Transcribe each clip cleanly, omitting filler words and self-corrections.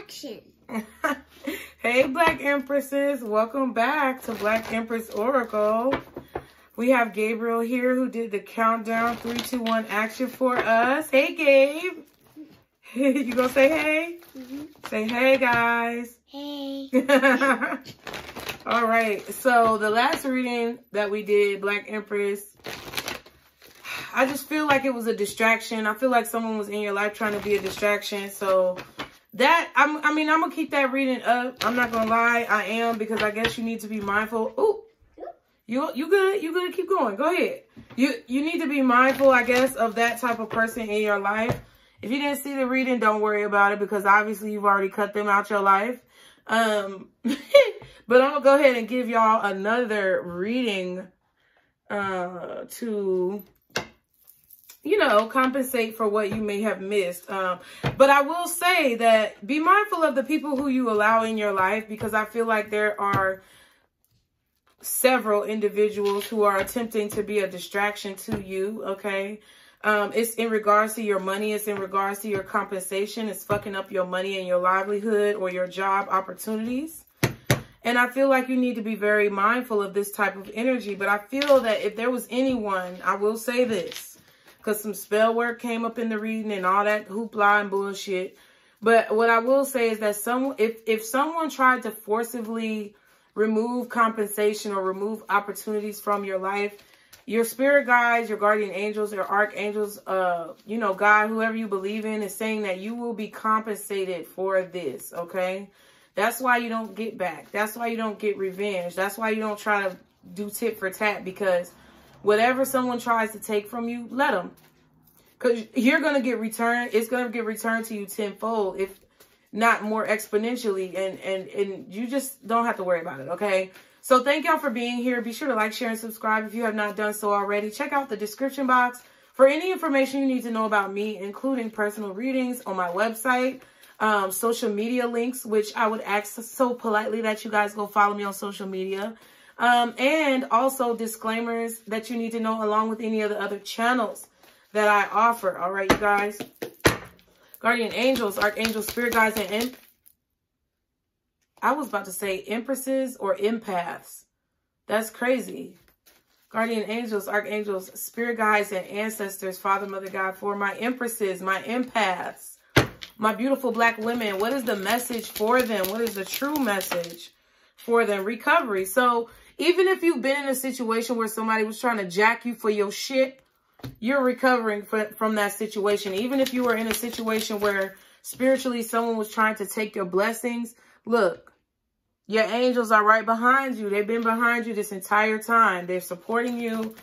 action. Hey, Black Empresses. Welcome back to Black Empress Oracle. We have Gabriel here who did the countdown 3, 2, 1 action for us. Hey, Gabe. You gonna say hey? Mm-hmm. Say hey, guys. Hey. All right. So the last reading that we did, Black Empress, I just feel like it was a distraction. I feel like someone was in your life trying to be a distraction. So that, I'm gonna keep that reading up. I'm not gonna lie, I am, because I guess you need to be mindful. Ooh, you good? You good? Keep going. Go ahead. You need to be mindful, I guess, of that type of person in your life. If you didn't see the reading, don't worry about it, because obviously you've already cut them out your life. But I'm gonna go ahead and give y'all another reading to, you know, compensate for what you may have missed. But I will say that be mindful of the people who you allow in your life, because I feel like there are several individuals who are attempting to be a distraction to you, okay? It's in regards to your money. It's in regards to your compensation. It's fucking up your money and your livelihood or your job opportunities. And I feel like you need to be very mindful of this type of energy. But I feel that if there was anyone, I will say this, because some spell work came up in the reading and all that hoopla and bullshit. But what I will say is that if someone tried to forcibly remove compensation or remove opportunities from your life, your spirit guides, your guardian angels, your archangels, you know, God, whoever you believe in, is saying that you will be compensated for this, okay? That's why you don't get back. That's why you don't get revenge. That's why you don't try to do tit for tat, because whatever someone tries to take from you, let them. Because you're going to get returned. It's going to get returned to you tenfold, if not more exponentially. And you just don't have to worry about it, okay? So thank y'all for being here. Be sure to like, share, and subscribe if you have not done so already. Check out the description box for any information you need to know about me, including personal readings on my website, social media links, which I would ask so politely that you guys go follow me on social media. And also disclaimers that you need to know, along with any of the other channels that I offer. All right, you guys. Guardian angels, archangels, spirit guides, and I was about to say empresses or empaths. That's crazy. Guardian angels, archangels, spirit guides, and ancestors, Father, Mother, God, for my empresses, my empaths, my beautiful black women. What is the message for them? What is the true message for them? Recovery. So even if you've been in a situation where somebody was trying to jack you for your shit, you're recovering from that situation. Even if you were in a situation where spiritually someone was trying to take your blessings, look, your angels are right behind you. They've been behind you this entire time. They're supporting you,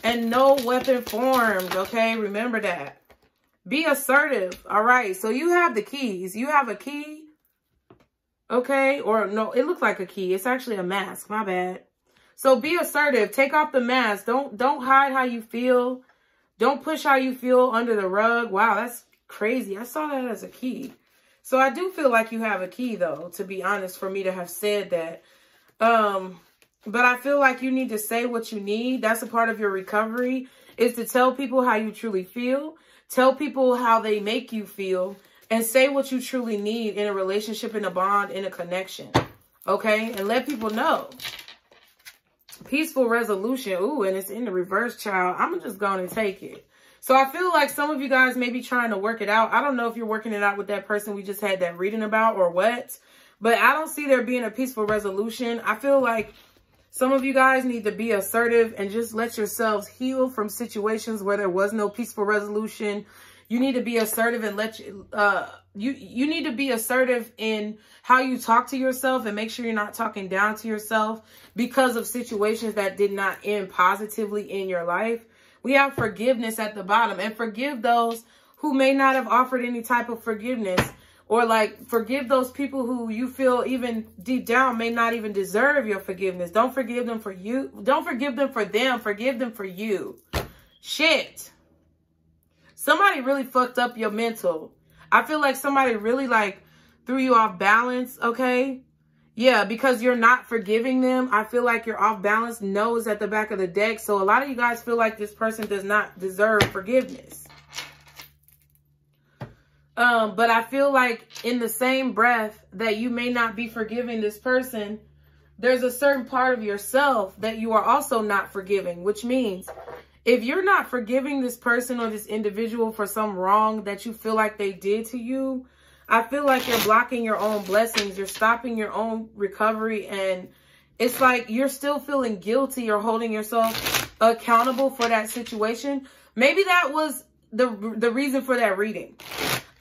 and no weapon formed, okay? Remember that. Be assertive, all right? So you have the keys. You have a key, okay? Or no, it looks like a key. It's actually a mask. My bad. So be assertive. Take off the mask. Don't hide how you feel. Don't push how you feel under the rug. Wow, that's crazy. I saw that as a key. So I do feel like you have a key, though, to be honest, for me to have said that. But I feel like you need to say what you need. That's a part of your recovery, is to tell people how you truly feel. Tell people how they make you feel. And say what you truly need in a relationship, in a bond, in a connection. Okay? And let people know. Peaceful resolution. Ooh, and it's in the reverse, child. I'm just going to take it. So I feel like some of you guys may be trying to work it out. I don't know if you're working it out with that person we just had that reading about or what. But I don't see there being a peaceful resolution. I feel like some of you guys need to be assertive and just let yourselves heal from situations where there was no peaceful resolution. You need to be assertive and you need to be assertive in how you talk to yourself, and make sure you're not talking down to yourself because of situations that did not end positively in your life. We have forgiveness at the bottom, and forgive those who may not have offered any type of forgiveness, or like forgive those people who you feel even deep down may not even deserve your forgiveness. Don't forgive them for you. Don't forgive them for them. Forgive them for you. Shit. Somebody really fucked up your mental. I feel like somebody really like threw you off balance, okay? Yeah, because you're not forgiving them. I feel like you're off balance. No is at the back of the deck. So a lot of you guys feel like this person does not deserve forgiveness. But I feel like in the same breath that you may not be forgiving this person, there's a certain part of yourself that you are also not forgiving, which means if you're not forgiving this person or this individual for some wrong that you feel like they did to you, I feel like you're blocking your own blessings. You're stopping your own recovery. And it's like you're still feeling guilty or holding yourself accountable for that situation. Maybe that was the reason for that reading.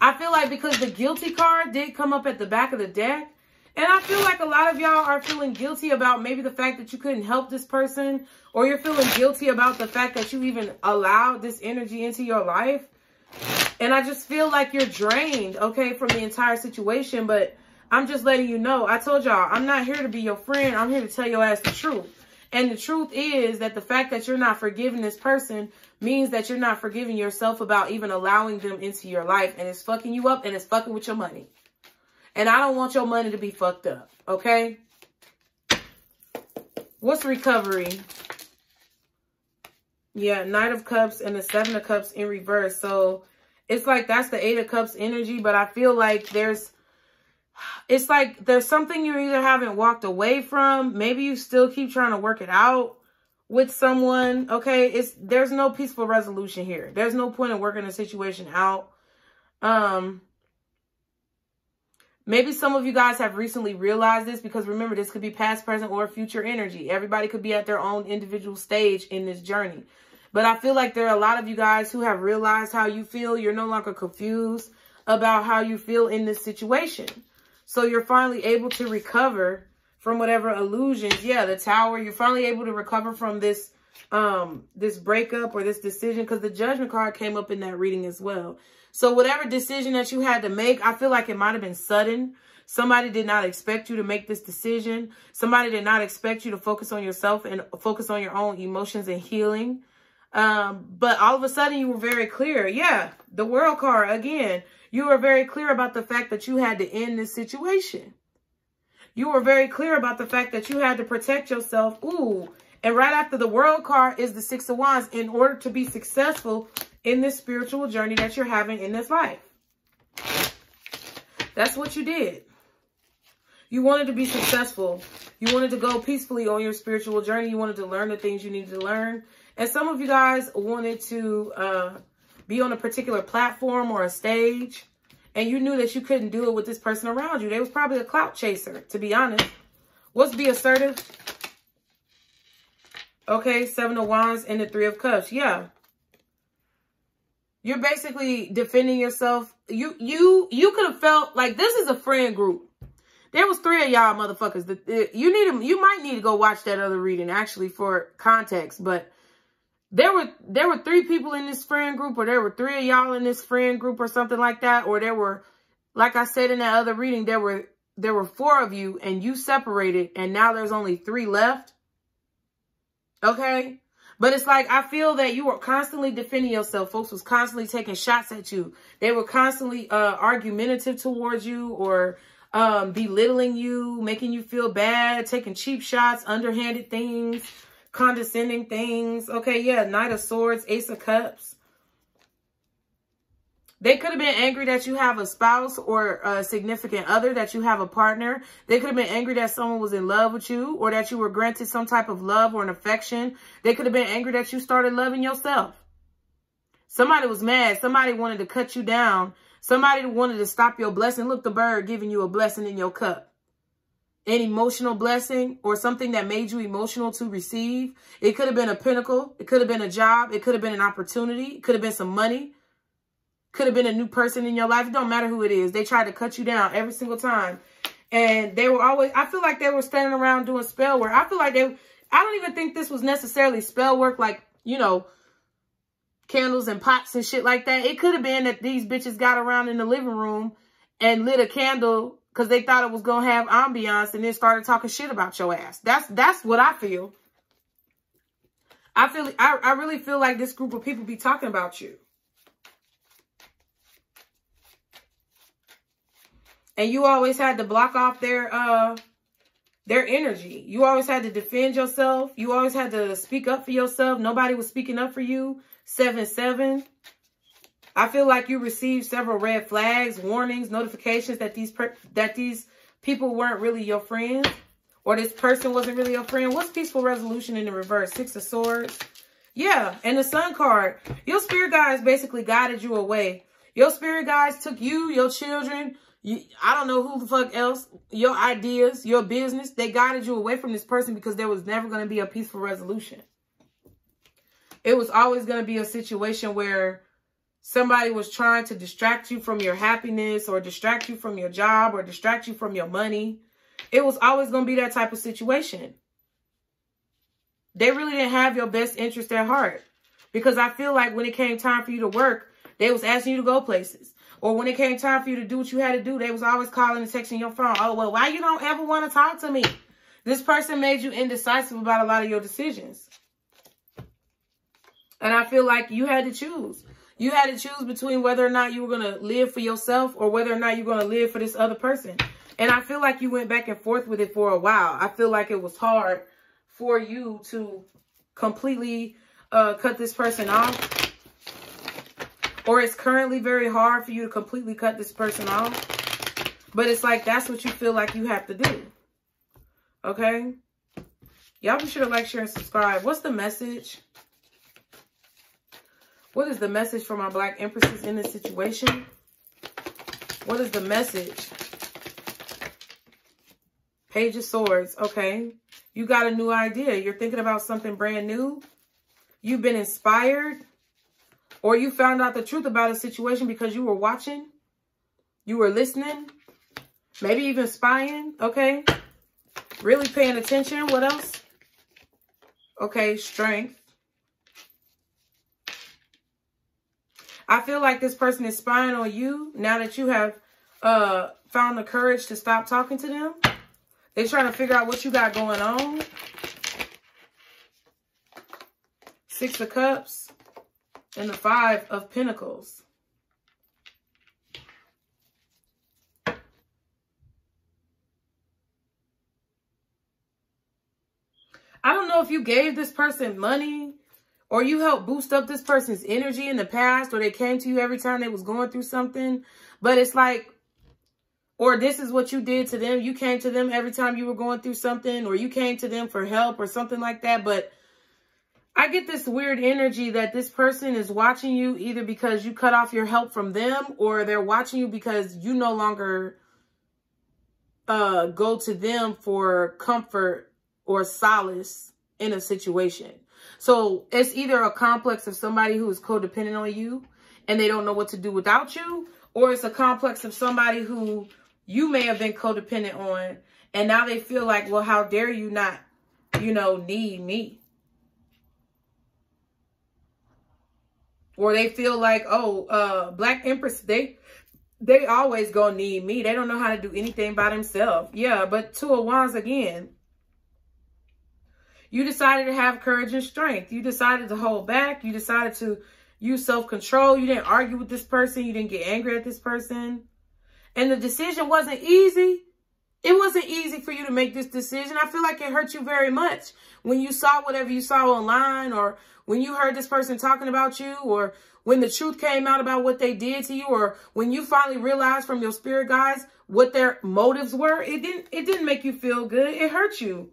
I feel like because the guilty card did come up at the back of the deck. And I feel like a lot of y'all are feeling guilty about maybe the fact that you couldn't help this person, or you're feeling guilty about the fact that you even allowed this energy into your life. And I just feel like you're drained, okay, from the entire situation. But I'm just letting you know, I told y'all, I'm not here to be your friend. I'm here to tell your ass the truth. And the truth is that the fact that you're not forgiving this person means that you're not forgiving yourself about even allowing them into your life. And it's fucking you up and it's fucking with your money. And I don't want your money to be fucked up, okay? What's recovery? Yeah, Knight of Cups and the Seven of Cups in reverse. So it's like that's the Eight of Cups energy, but I feel like it's like there's something you either haven't walked away from. Maybe you still keep trying to work it out with someone, okay? There's no peaceful resolution here. There's no point in working a situation out. Maybe some of you guys have recently realized this, because remember, this could be past, present, or future energy. Everybody could be at their own individual stage in this journey. But I feel like there are a lot of you guys who have realized how you feel. You're no longer confused about how you feel in this situation. So you're finally able to recover from whatever illusions. Yeah, the Tower. You're finally able to recover from this this breakup or this decision, because the Judgment card came up in that reading as well. So whatever decision that you had to make, I feel like it might have been sudden. Somebody did not expect you to make this decision. Somebody did not expect you to focus on yourself and focus on your own emotions and healing. But all of a sudden you were very clear. Yeah, the World card again. You were very clear about the fact that you had to end this situation. You were very clear about the fact that you had to protect yourself. Ooh, and right after the World card is the Six of Wands, in order to be successful in this spiritual journey that you're having in this life. That's what you did. You wanted to be successful. You wanted to go peacefully on your spiritual journey. You wanted to learn the things you needed to learn. And some of you guys wanted to be on a particular platform or a stage, and you knew that you couldn't do it with this person around you. They was probably a clout chaser, to be honest. What's be assertive? Okay, Seven of Wands and the Three of Cups. Yeah. You're basically defending yourself. You could have felt like this is a friend group. There was 3 of y'all motherfuckers. You might need to go watch that other reading actually for context. But there were 3 people in this friend group, or there were 3 of y'all in this friend group or something like that. Or there were, like I said in that other reading, there were 4 of you and you separated, and now there's only 3 left. Okay? But it's like, I feel that you were constantly defending yourself. Folks was constantly taking shots at you. They were constantly argumentative towards you, or belittling you, making you feel bad, taking cheap shots, underhanded things, condescending things. Okay, yeah, Knight of Swords, Ace of Cups. They could have been angry that you have a spouse or a significant other, that you have a partner. They could have been angry that someone was in love with you, or that you were granted some type of love or an affection. They could have been angry that you started loving yourself. Somebody was mad. Somebody wanted to cut you down. Somebody wanted to stop your blessing. Look, the bird giving you a blessing in your cup. An emotional blessing, or something that made you emotional to receive. It could have been a pinnacle. It could have been a job. It could have been an opportunity. It could have been some money. Could have been a new person in your life. It don't matter who it is. They tried to cut you down every single time. And they were always, I feel like they were standing around doing spell work. I feel like I don't even think this was necessarily spell work, like, you know, candles and pots and shit like that. It could have been that these bitches got around in the living room and lit a candle because they thought it was going to have ambiance, and then started talking shit about your ass. That's what I feel. I really feel like this group of people be talking about you. And you always had to block off their energy. You always had to defend yourself. You always had to speak up for yourself. Nobody was speaking up for you. 7-7. I feel like you received several red flags, warnings, notifications that these people weren't really your friends, or this person wasn't really your friend. What's peaceful resolution in the reverse? 6 of Swords. Yeah, and the Sun card. Your spirit guides basically guided you away. Your spirit guides took you, your children, I don't know who the fuck else, your ideas, your business. They guided you away from this person because there was never going to be a peaceful resolution. It was always going to be a situation where somebody was trying to distract you from your happiness, or distract you from your job, or distract you from your money. It was always going to be that type of situation. They really didn't have your best interest at heart. Because I feel like when it came time for you to work, they was asking you to go places. Or when it came time for you to do what you had to do, they was always calling and texting your phone. Oh, well, why you don't ever want to talk to me? This person made you indecisive about a lot of your decisions. And I feel like you had to choose. You had to choose between whether or not you were going to live for yourself, or whether or not you're going to live for this other person. And I feel like you went back and forth with it for a while. I feel like it was hard for you to completely cut this person off. Or it's currently very hard for you to completely cut this person off. But it's like, that's what you feel like you have to do. Okay? Y'all be sure to like, share, and subscribe. What's the message? What is the message for my Black Empresses in this situation? What is the message? Page of Swords. Okay. You got a new idea. You're thinking about something brand new. You've been inspired. Or you found out the truth about a situation because you were watching. You were listening. Maybe even spying. Okay. Really paying attention. What else? Okay. Strength. I feel like this person is spying on you now that you have found the courage to stop talking to them. They're trying to figure out what you got going on. 6 of Cups and the 5 of Pentacles. I don't know if you gave this person money, or you helped boost up this person's energy in the past, or they came to you every time they was going through something. But it's like, or this is what you did to them. You came to them every time you were going through something, or you came to them for help or something like that. But I get this weird energy that this person is watching you either because you cut off your help from them, or they're watching you because you no longer go to them for comfort or solace in a situation. So it's either a complex of somebody who is codependent on you and they don't know what to do without you, or it's a complex of somebody who you may have been codependent on and now they feel like, well, how dare you not, you know, need me? Or they feel like, oh, Black Empress, they always gonna need me. They don't know how to do anything by themselves. Yeah, but 2 of Wands again. You decided to have courage and strength. You decided to hold back. You decided to use self-control. You didn't argue with this person. You didn't get angry at this person. And the decision wasn't easy. It wasn't easy for you to make this decision. I feel like it hurt you very much when you saw whatever you saw online, or when you heard this person talking about you, or when the truth came out about what they did to you, or when you finally realized from your spirit guides what their motives were. It didn't make you feel good. It hurt you.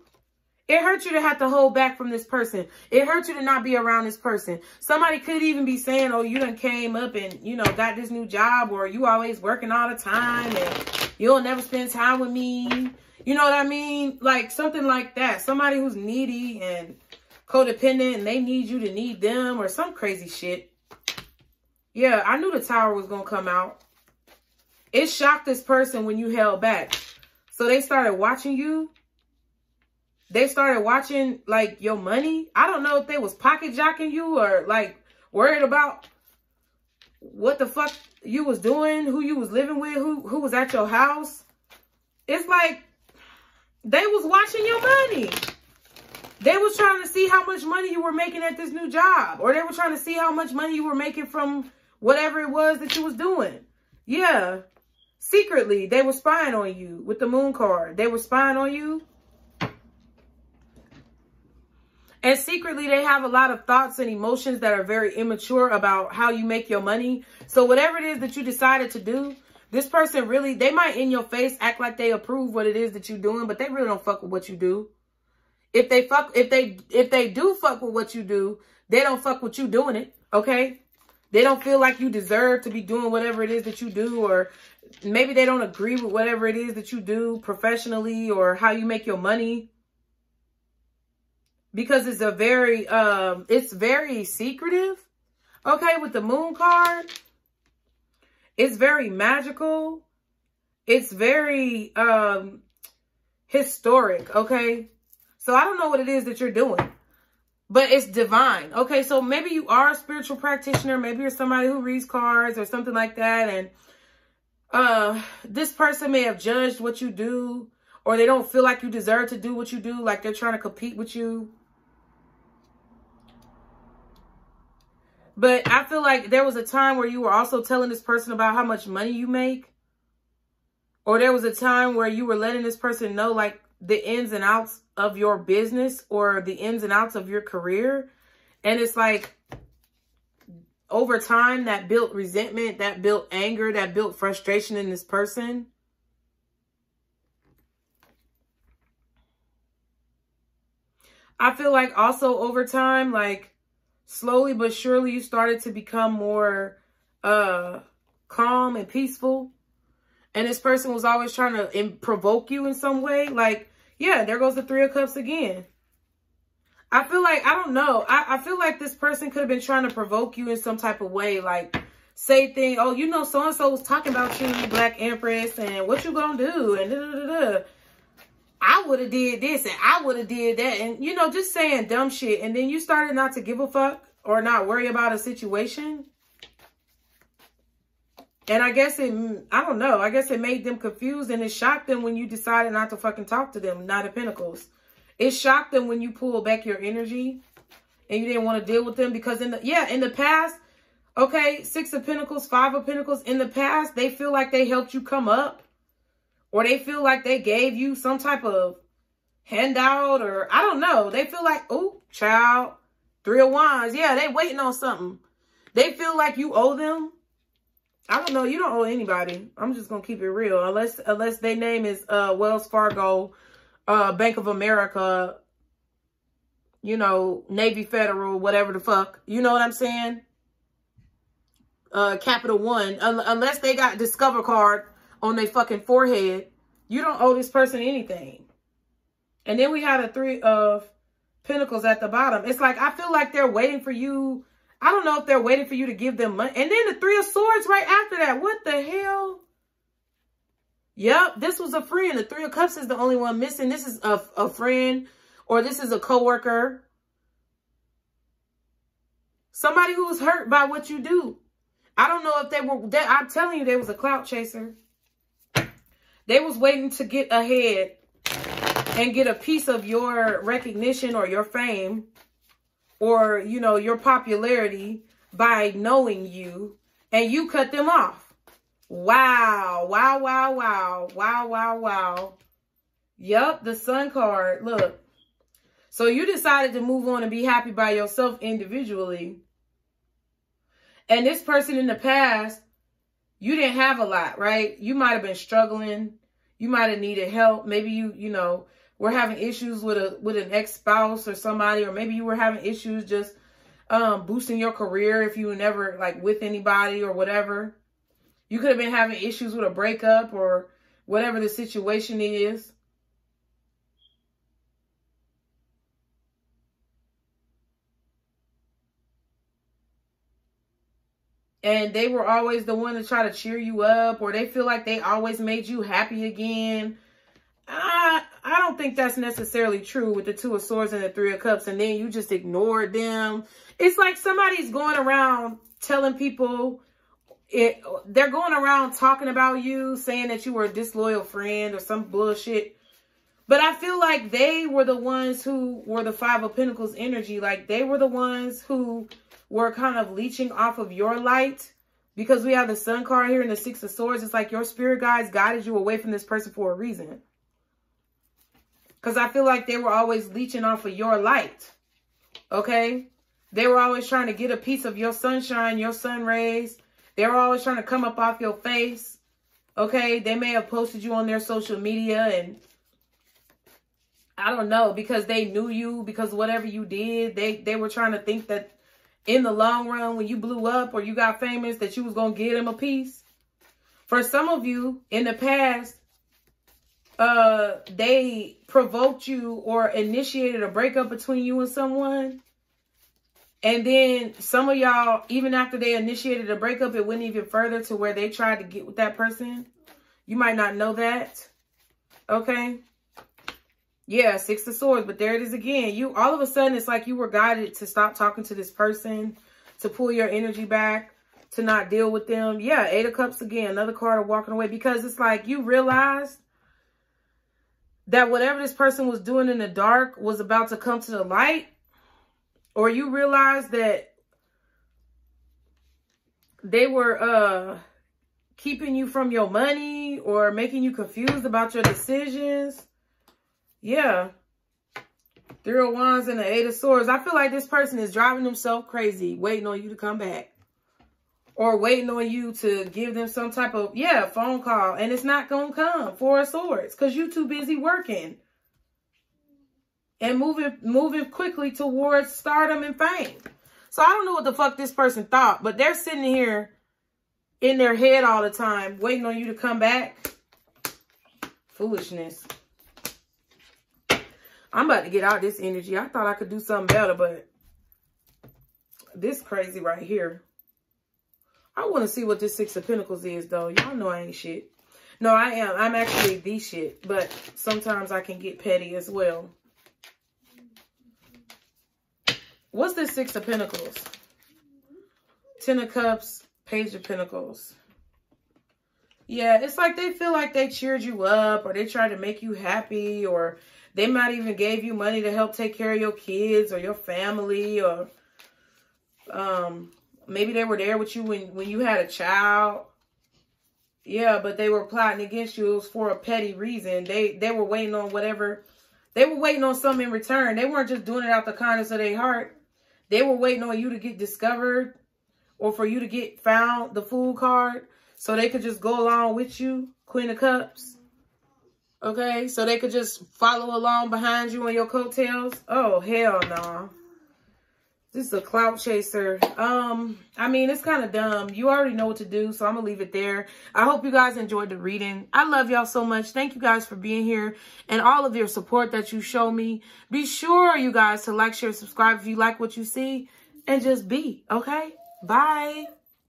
It hurt you to have to hold back from this person. It hurt you to not be around this person. Somebody could even be saying, oh, you done came up and, you know, got this new job, or you always working all the time and you'll never spend time with me. You know what I mean? Like something like that. Somebody who's needy and codependent and they need you to need them, or some crazy shit. Yeah, I knew the Tower was going to come out. It shocked this person when you held back. So they started watching you. They started watching, like, your money. I don't know if they was pocket jocking you, or, like, worried about what the fuck you was doing, who you was living with, who was at your house. It's like they was watching your money. They was trying to see how much money you were making at this new job, or they were trying to see how much money you were making from whatever it was that you was doing. Yeah. Secretly, they were spying on you with the Moon card. They were spying on you. And secretly, they have a lot of thoughts and emotions that are very immature about how you make your money. So whatever it is that you decided to do, this person really, they might in your face act like they approve what it is that you're doing, but they really don't fuck with what you do. If they do fuck with what you do, they don't fuck with you doing it, okay? They don't feel like you deserve to be doing whatever it is that you do, or maybe they don't agree with whatever it is that you do professionally or how you make your money. Because it's it's very secretive, okay, with the moon card. It's very magical. It's very historic, okay? So I don't know what it is that you're doing, but it's divine, okay? So maybe you are a spiritual practitioner. Maybe you're somebody who reads cards or something like that. And this person may have judged what you do, or they don't feel like you deserve to do what you do, like they're trying to compete with you. But I feel like there was a time where you were also telling this person about how much money you make. Or there was a time where you were letting this person know like the ins and outs of your business or the ins and outs of your career. And it's like over time that built resentment, that built anger, that built frustration in this person. I feel like also over time, like, slowly but surely, you started to become more calm and peaceful. And this person was always trying to provoke you in some way. Like, yeah, there goes the Three of Cups again. I feel like, I don't know. I feel like this person could have been trying to provoke you in some type of way. Like, say things, oh, you know, so-and-so was talking about you, Black Empress, and what you gonna do, and da-da-da-da. I would have did this and I would have did that. And, you know, just saying dumb shit. And then you started not to give a fuck or not worry about a situation. And I guess I don't know. I guess it made them confused, and it shocked them when you decided not to fucking talk to them. Knight of Pentacles. It shocked them when you pulled back your energy and you didn't want to deal with them, because in the past, okay, Six of Pentacles, Five of Pentacles, in the past, they feel like they helped you come up. Or they feel like they gave you some type of handout, or I don't know. They feel like, oh, child, Three of Wands. Yeah, they waiting on something. They feel like you owe them. I don't know. You don't owe anybody. I'm just going to keep it real. Unless their name is Wells Fargo, Bank of America, you know, Navy Federal, whatever the fuck. You know what I'm saying? Capital One. Unless they got Discover card on their fucking forehead, you don't owe this person anything. And then we have the Three of Pentacles at the bottom. It's like, I feel like they're waiting for you. I don't know if they're waiting for you to give them money. And then the Three of Swords right after that. What the hell? Yep, this was a friend. The Three of Cups is the only one missing. This is a friend, or this is a coworker. Somebody who was hurt by what you do. I don't know if they were, I'm telling you, they was a clout chaser. They was waiting to get ahead and get a piece of your recognition or your fame or, you know, your popularity by knowing you, and you cut them off. Wow. Wow, wow, wow. Wow, wow, wow. Yup, the Sun card. Look. So you decided to move on and be happy by yourself individually. And this person in the past, you didn't have a lot, right? You might have been struggling. You might have needed help. Maybe you know, were having issues with an ex-spouse or somebody, or maybe you were having issues just boosting your career if you were never like with anybody or whatever. You could have been having issues with a breakup or whatever the situation is. And they were always the one to try to cheer you up, or they feel like they always made you happy again. I don't think that's necessarily true with the Two of Swords and the Three of Cups, and then you just ignored them. It's like somebody's going around telling people, they're going around talking about you, saying that you were a disloyal friend or some bullshit. But I feel like they were the ones who were the Five of Pentacles energy. Like, they were the ones who were kind of leeching off of your light, because we have the Sun card here and the Six of Swords. It's like your spirit guides guided you away from this person for a reason. Because I feel like they were always leeching off of your light. Okay? They were always trying to get a piece of your sunshine, your sun rays. They were always trying to come up off your face. Okay? They may have posted you on their social media and I don't know, because they knew you, because whatever you did, they were trying to think that in the long run, when you blew up or you got famous, that you was going to give them a piece. For some of you in the past, they provoked you or initiated a breakup between you and someone. And then some of y'all, even after they initiated a breakup, it went even further to where they tried to get with that person. You might not know that. Okay? Yeah, Six of Swords, but there it is again. You, all of a sudden, it's like you were guided to stop talking to this person, to pull your energy back, to not deal with them. Yeah, Eight of Cups again, another card of walking away, because it's like you realized that whatever this person was doing in the dark was about to come to the light, or you realized that they were keeping you from your money or making you confused about your decisions. Yeah. Three of Wands and the Eight of Swords. I feel like this person is driving themselves crazy, waiting on you to come back. Or waiting on you to give them some type of, yeah, phone call. And it's not going to come. Four of Swords. Because you're too busy working. And moving quickly towards stardom and fame. So I don't know what the fuck this person thought. But they're sitting here in their head all the time, waiting on you to come back. Foolishness. I'm about to get out of this energy. I thought I could do something better, but this crazy right here. I want to see what this Six of Pentacles is, though. Y'all know I ain't shit. No, I am. I'm actually the shit, but sometimes I can get petty as well. What's this Six of Pentacles? Ten of Cups, Page of Pentacles. Yeah, it's like they feel like they cheered you up, or they tried to make you happy, or they might even gave you money to help take care of your kids or your family, or maybe they were there with you when you had a child. Yeah, but they were plotting against you. It was for a petty reason. They were waiting on whatever. They were waiting on something in return. They weren't just doing it out the kindness of their heart. They were waiting on you to get discovered or for you to get found, the Fool card, so they could just go along with you, Queen of Cups. Okay, so they could just follow along behind you on your coattails. Oh, hell no. This is a clout chaser. I mean, it's kind of dumb. You already know what to do, so I'm going to leave it there. I hope you guys enjoyed the reading. I love y'all so much. Thank you guys for being here and all of your support that you show me. Be sure, you guys, to like, share, subscribe if you like what you see, and just be, okay? Bye.